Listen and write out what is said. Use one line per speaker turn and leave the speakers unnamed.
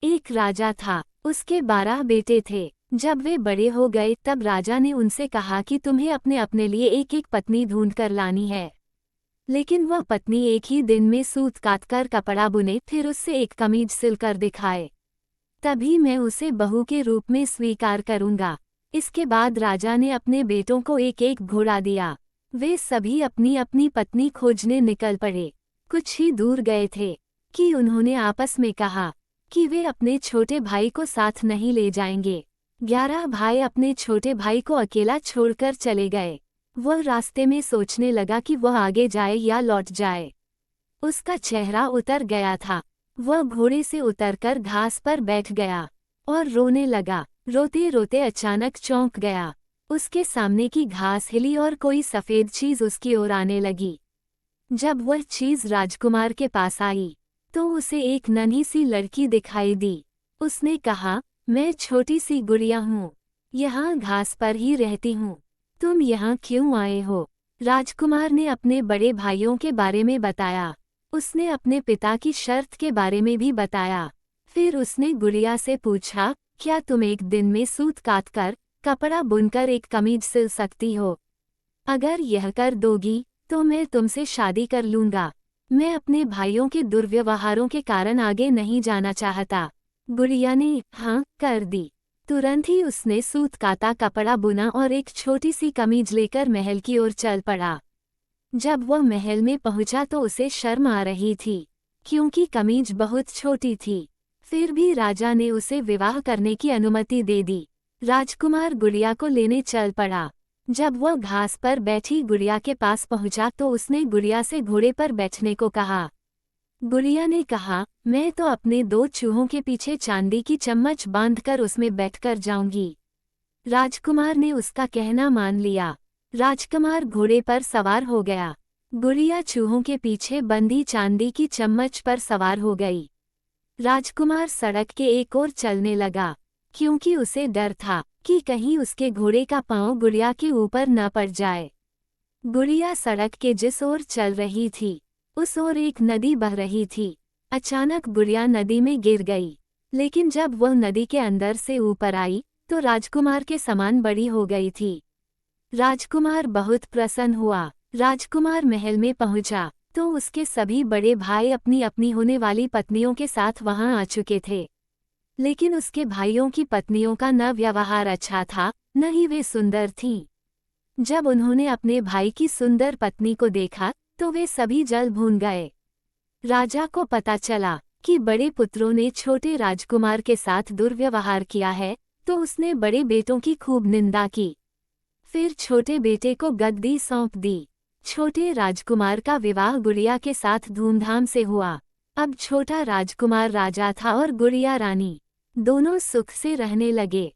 एक राजा था, उसके 12 बेटे थे। जब वे बड़े हो गए तब राजा ने उनसे कहा कि तुम्हें अपने अपने लिए एक एक पत्नी ढूंढ कर लानी है। लेकिन वह पत्नी एक ही दिन में सूत काटकर कपड़ा बुने फिर उससे एक कमीज सिलकर दिखाए, तभी मैं उसे बहू के रूप में स्वीकार करूंगा। इसके बाद राजा ने अपने बेटों को एक एक घोड़ा दिया। वे सभी अपनी अपनी पत्नी खोजने निकल पड़े। कुछ ही दूर गए थे कि उन्होंने आपस में कहा कि वे अपने छोटे भाई को साथ नहीं ले जाएंगे। 11 भाई अपने छोटे भाई को अकेला छोड़कर चले गए। वह रास्ते में सोचने लगा कि वह आगे जाए या लौट जाए। उसका चेहरा उतर गया था। वह घोड़े से उतरकर घास पर बैठ गया और रोने लगा। रोते रोते अचानक चौंक गया। उसके सामने की घास हिली और कोई सफ़ेद चीज़ उसकी ओर आने लगी। जब वह चीज़ राजकुमार के पास आई तो उसे एक नन्ही सी लड़की दिखाई दी। उसने कहा, मैं छोटी सी गुड़िया हूँ, यहाँ घास पर ही रहती हूँ। तुम यहाँ क्यों आए हो? राजकुमार ने अपने बड़े भाइयों के बारे में बताया। उसने अपने पिता की शर्त के बारे में भी बताया। फिर उसने गुड़िया से पूछा, क्या तुम एक दिन में सूत काटकर कपड़ा बुनकर एक कमीज सिल सकती हो? अगर यह कर दोगी तो मैं तुमसे शादी कर लूँगा। मैं अपने भाइयों के दुर्व्यवहारों के कारण आगे नहीं जाना चाहता। गुड़िया ने हाँ कर दी। तुरंत ही उसने सूत काटा कपड़ा बुना और एक छोटी सी कमीज लेकर महल की ओर चल पड़ा। जब वह महल में पहुंचा तो उसे शर्म आ रही थी, क्योंकि कमीज बहुत छोटी थी। फिर भी राजा ने उसे विवाह करने की अनुमति दे दी। राजकुमार गुड़िया को लेने चल पड़ा। जब वह घास पर बैठी गुड़िया के पास पहुंचा तो उसने गुड़िया से घोड़े पर बैठने को कहा। गुड़िया ने कहा, मैं तो अपने 2 चूहों के पीछे चांदी की चम्मच बांधकर उसमें बैठकर जाऊंगी। राजकुमार ने उसका कहना मान लिया। राजकुमार घोड़े पर सवार हो गया। गुड़िया चूहों के पीछे बंधी चांदी की चम्मच पर सवार हो गई। राजकुमार सड़क के एक ओर चलने लगा, क्योंकि उसे डर था कि कहीं उसके घोड़े का पांव गुड़िया के ऊपर न पड़ जाए। गुड़िया सड़क के जिस ओर चल रही थी उस ओर एक नदी बह रही थी। अचानक गुड़िया नदी में गिर गई, लेकिन जब वह नदी के अंदर से ऊपर आई तो राजकुमार के समान बड़ी हो गई थी। राजकुमार बहुत प्रसन्न हुआ। राजकुमार महल में पहुंचा तो उसके सभी बड़े भाई अपनी अपनी होने वाली पत्नियों के साथ वहां आ चुके थे। लेकिन उसके भाइयों की पत्नियों का न व्यवहार अच्छा था, न ही वे सुंदर थीं। जब उन्होंने अपने भाई की सुंदर पत्नी को देखा तो वे सभी जल भून गए। राजा को पता चला कि बड़े पुत्रों ने छोटे राजकुमार के साथ दुर्व्यवहार किया है, तो उसने बड़े बेटों की खूब निंदा की। फिर छोटे बेटे को गद्दी सौंप दी। छोटे राजकुमार का विवाह गुड़िया के साथ धूमधाम से हुआ। अब छोटा राजकुमार राजा था और गुड़िया रानी। दोनों सुख से रहने लगे।